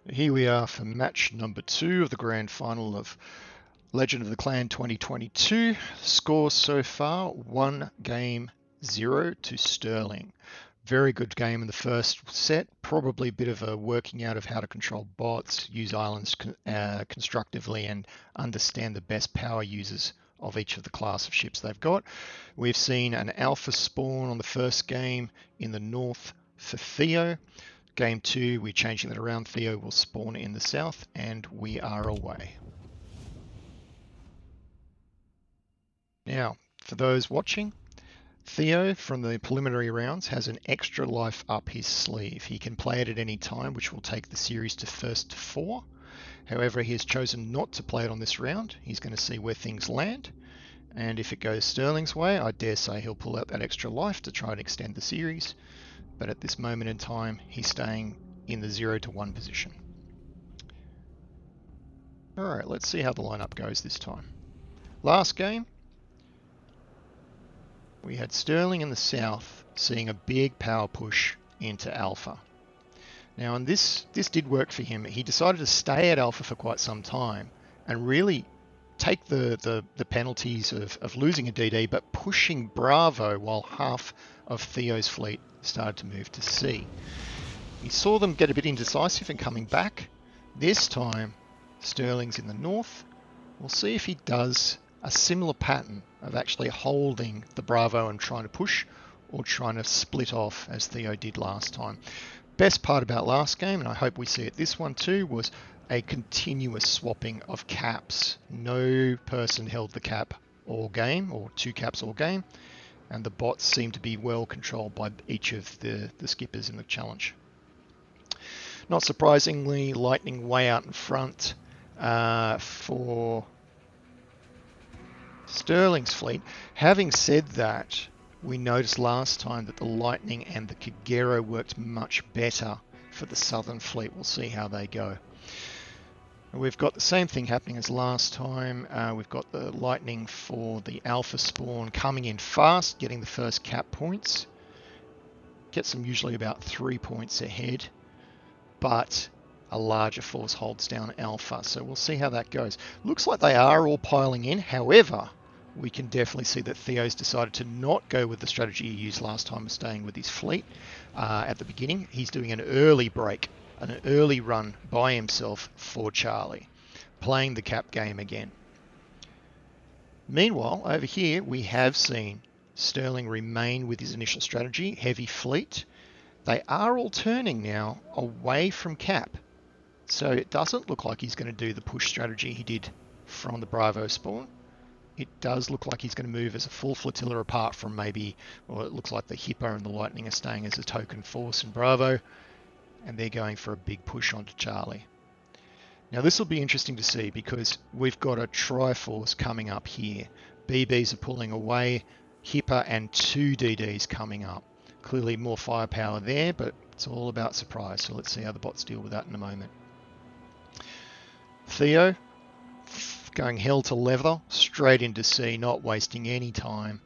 Here we are for match number 2 of the grand final of Legend of the Clan 2022. Scores so far 1-0 to Sterling. Very good game in the first set. Probably a bit of a working out of how to control bots, use islands constructively, and understand the best power users of each of the class of ships they've got. We've seen an alpha spawn on the first game in the north for Theo. Game 2, we're changing that around. Theo will spawn in the south, and we are away. Now, for those watching, Theo from the preliminary rounds has an extra life up his sleeve. He can play it at any time, which will take the series to first to 4. However, he has chosen not to play it on this round. He's going to see where things land, and if it goes Sterling's way, I dare say he'll pull out that extra life to try and extend the series. But at this moment in time, he's staying in the 0 to 1 position. Alright, let's see how the lineup goes this time. Last game, we had Sterling in the south seeing a big power push into Alpha. Now, and this did work for him. He decided to stay at Alpha for quite some time and really take the penalties of losing a DD, but pushing Bravo while half of Theo's fleet started to move to C. He saw them get a bit indecisive and coming back. This time, Sterling's in the north. We'll see if he does a similar pattern of actually holding the Bravo and trying to push, or trying to split off as Theo did last time. Best part about last game, and I hope we see it this one too, was a continuous swapping of caps. No person held the cap all game, or 2 caps all game, and the bots seem to be well controlled by each of the skippers in the challenge. Not surprisingly, Lightning way out in front for Sterling's fleet. Having said that, we noticed last time that the Lightning and the Kagero worked much better for the southern fleet. We'll see how they go. We've got the same thing happening as last time. We've got the Lightning for the Alpha spawn coming in fast, getting the first cap points. Gets them usually about 3 points ahead, but a larger force holds down Alpha. So we'll see how that goes. Looks like they are all piling in. However, we can definitely see that Theo's decided to not go with the strategy he used last time of staying with his fleet at the beginning. He's doing an early break, an early run by himself for Charlie, playing the cap game again. Meanwhile, over here, we have seen Sterling remain with his initial strategy, heavy fleet. They are all turning now away from cap. So it doesn't look like he's going to do the push strategy he did from the Bravo spawn. It does look like he's going to move as a full flotilla apart from maybe, well, it looks like the Hippo and the Lightning are staying as a token force in Bravo, and they're going for a big push onto Charlie. Now this will be interesting to see because we've got a Triforce coming up here. BBs are pulling away, Hippo and 2 DDs coming up. Clearly more firepower there, but it's all about surprise, so let's see how the bots deal with that in a moment. Theo going hell to leather, straight into C, not wasting any time.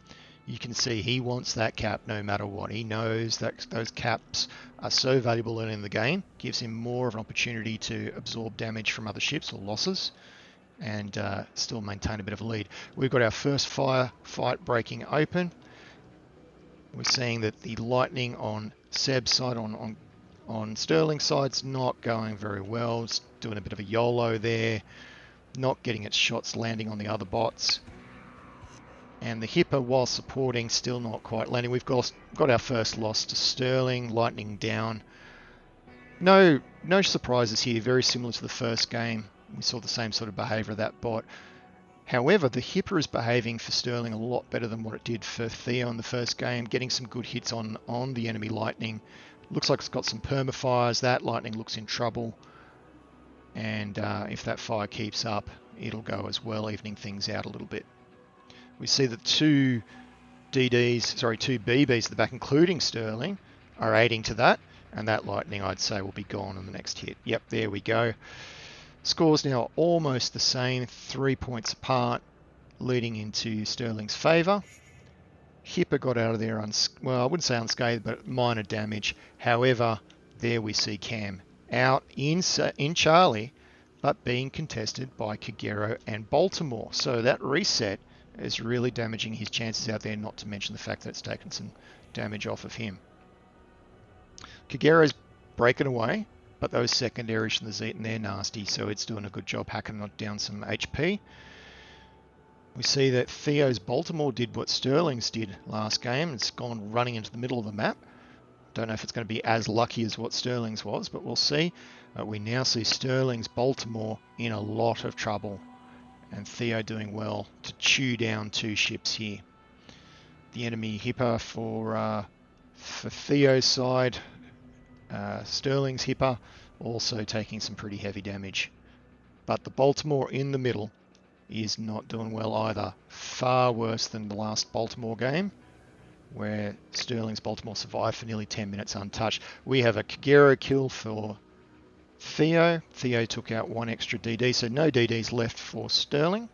You can see he wants that cap no matter what. He knows that those caps are so valuable early in the game, gives him more of an opportunity to absorb damage from other ships or losses, and still maintain a bit of a lead. We've got our first firefight breaking open. We're seeing that the Lightning on Seb's side, on Sterling's side's not going very well. It's doing a bit of a YOLO there. Not getting its shots landing on the other bots. And the Hippo, while supporting, still not quite landing. We've got our first loss to Sterling, Lightning down. No surprises here, very similar to the first game. We saw the same sort of behaviour of that bot. However, the Hippo is behaving for Sterling a lot better than what it did for Theo in the first game, getting some good hits on the enemy Lightning. Looks like it's got some permafires. That Lightning looks in trouble. And if that fire keeps up, it'll go as well, evening things out a little bit. We see the 2 BBs at the back, including Sterling, are aiding to that, and that Lightning, I'd say, will be gone on the next hit. Yep, there we go. Scores now almost the same, 3 points apart, leading into Sterling's favour. Hippo got out of there, well, I wouldn't say unscathed, but minor damage. However, there we see Cam out in Charlie, but being contested by Kagero and Baltimore. So that reset is really damaging his chances out there, not to mention the fact that it's taken some damage off of him. Kagero's breaking away, but those secondaries from the Zeton, they're nasty, so it's doing a good job hacking down some HP. We see that Theo's Baltimore did what Sterling's did last game. It's gone running into the middle of the map. Don't know if it's going to be as lucky as what Sterling's was, but we'll see. We now see Sterling's Baltimore in a lot of trouble, and Theo doing well to chew down 2 ships here. The enemy Hipper for Theo's side, Sterling's Hipper also taking some pretty heavy damage. But the Baltimore in the middle is not doing well either. Far worse than the last Baltimore game, where Sterling's Baltimore survived for nearly 10 minutes untouched. We have a Kagero kill for Theo. Theo took out 1 extra DD, so no DDs left for Sterling.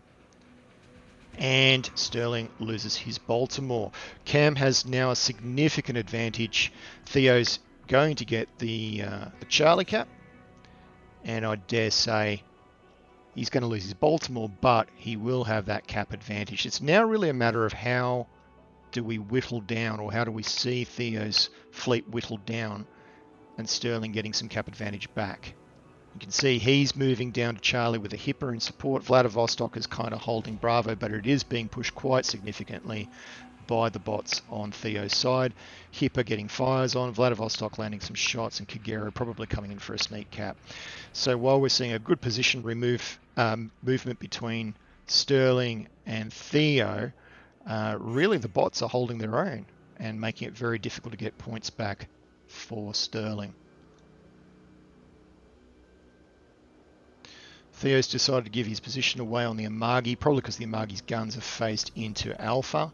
And Sterling loses his Baltimore. Cam has now a significant advantage. Theo's going to get the Charlie cap, and I dare say he's going to lose his Baltimore, but he will have that cap advantage. It's now really a matter of how do we whittle down, or how do we see Theo's fleet whittled down and Sterling getting some cap advantage back. You can see he's moving down to Charlie with a Hipper in support. Vladivostok is kind of holding Bravo, but it is being pushed quite significantly by the bots on Theo's side. Hipper getting fires on, Vladivostok landing some shots, and Kagero probably coming in for a sneak cap. So while we're seeing a good position movement between Sterling and Theo, really the bots are holding their own and making it very difficult to get points back for Sterling. Theo's decided to give his position away on the Amagi, probably because the Amagi's guns are faced into Alpha.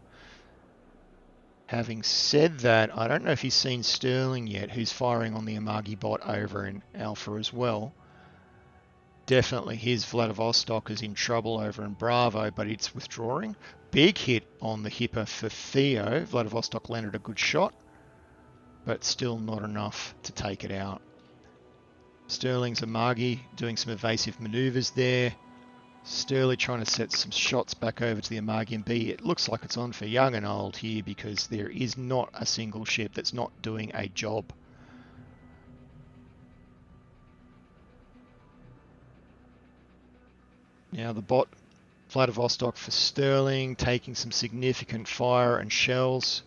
Having said that, I don't know if he's seen Sterling yet, who's firing on the Amagi bot over in Alpha as well. Definitely his Vladivostok is in trouble over in Bravo, but it's withdrawing. Big hit on the Hipper for Theo. Vladivostok landed a good shot, but still not enough to take it out. Sterling's Amagi doing some evasive maneuvers there. Sterling trying to set some shots back over to the Amagi and B. It looks like it's on for young and old here, because there is not a single ship that's not doing a job. Now the bot Vladivostok for Sterling taking some significant fire and shells.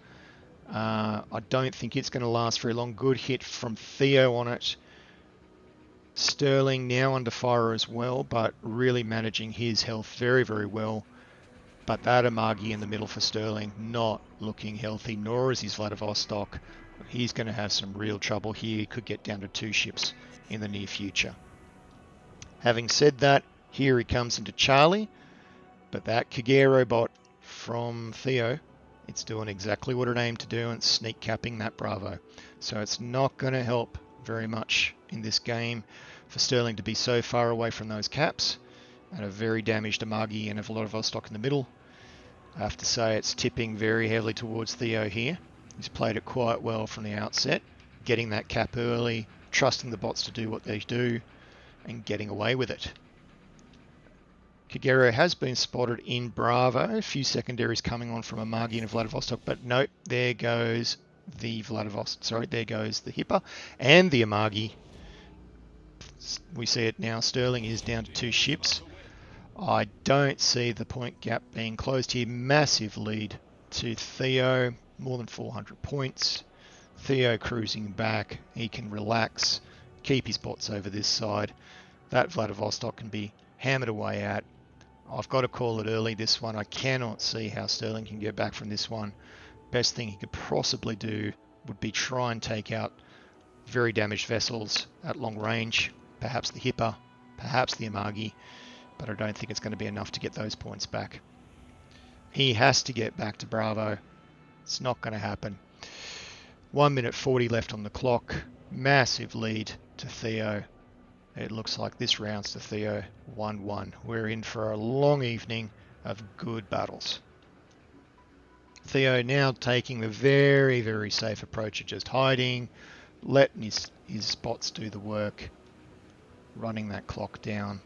I don't think it's going to last very long. Good hit from Theo on it. Sterling now under fire as well, but really managing his health very, very well. But that Amagi in the middle for Sterling, not looking healthy, nor is his Vladivostok. He's going to have some real trouble here. He could get down to 2 ships in the near future. Having said that, here he comes into Charlie, but that Kagero bot from Theo, it's doing exactly what it aimed to do, and it's sneak capping that Bravo. So it's not going to help very much in this game for Sterling to be so far away from those caps, and a very damaged Amagi and a Vladivostok in the middle. I have to say it's tipping very heavily towards Theo here. He's played it quite well from the outset, getting that cap early, trusting the bots to do what they do, and getting away with it. Kagero has been spotted in Bravo, a few secondaries coming on from Amagi and Vladivostok, but nope, there goes the there goes the Hipper and the Amagi. We see it now, Sterling is down to 2 ships. I don't see the point gap being closed here. Massive lead to Theo, more than 400 points. Theo cruising back, he can relax, keep his bots over this side. That Vladivostok can be hammered away at. I've got to call it early, this one. I cannot see how Sterling can get back from this one. Best thing he could possibly do would be try and take out very damaged vessels at long range, perhaps the Hipper, perhaps the Amagi, but I don't think it's going to be enough to get those points back. He has to get back to Bravo. It's not going to happen. 1 minute 40 left on the clock. Massive lead to Theo. It looks like this round's to Theo 1-1. We're in for a long evening of good battles. Theo now taking the very, very safe approach of just hiding, letting his bots do the work, running that clock down.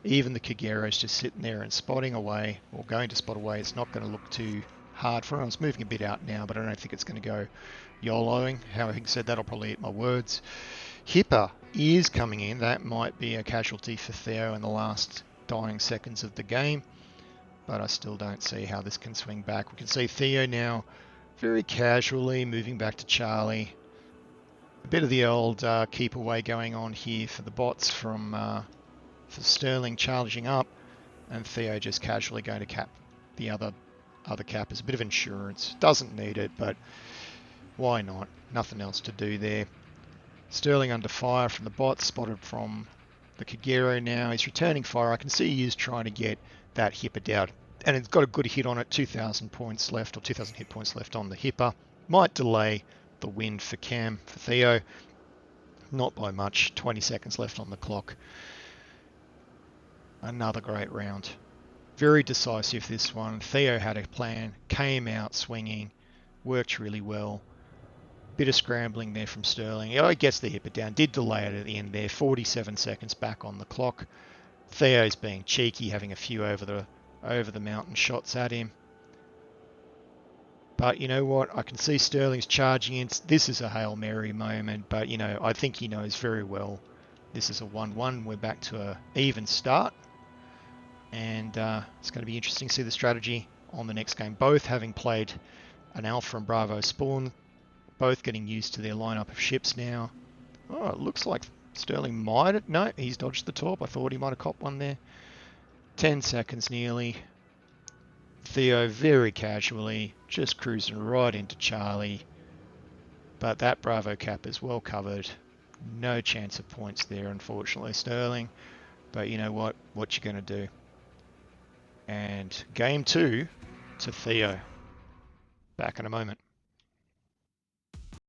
Even the Kagero's just sitting there and spotting away, or going to spot away. It's not going to look too hard for him. It's moving a bit out now, but I don't think it's going to go YOLOing. Having said that, I'll probably eat my words. Hipper is coming in. That might be a casualty for Theo in the last dying seconds of the game, but I still don't see how this can swing back. We can see Theo now very casually moving back to Charlie. A bit of the old keep away going on here for the bots from for Sterling charging up, and Theo just casually going to cap the other cap as a bit of insurance. Doesn't need it, but why not? Nothing else to do there. Sterling under fire from the bots, spotted from the Kagero now. He's returning fire. I can see he is trying to get that Hipper down, and it's got a good hit on it. 2,000 points left, or 2,000 hit points left on the Hipper. Might delay the win for Cam, for Theo. Not by much. 20 seconds left on the clock. Another great round. Very decisive, this one. Theo had a plan, came out swinging, worked really well. Bit of scrambling there from Sterling. Oh, he gets the Hipper down. Did delay it at the end there. 47 seconds back on the clock. Theo's being cheeky, having a few over the mountain shots at him. But you know what? I can see Sterling's charging in. This is a Hail Mary moment, but you know, I think he knows very well this is a 1-1. We're back to an even start. And it's going to be interesting to see the strategy on the next game. Both having played an Alpha and Bravo spawn, both getting used to their lineup of ships now. Oh, it looks like Sterling might have... No, he's dodged the torp. I thought he might have copped one there. 10 seconds nearly. Theo very casually, just cruising right into Charlie. But that Bravo cap is well covered. No chance of points there, unfortunately, Sterling. But you know what? What you going to do? And game 2 to Theo. Back in a moment.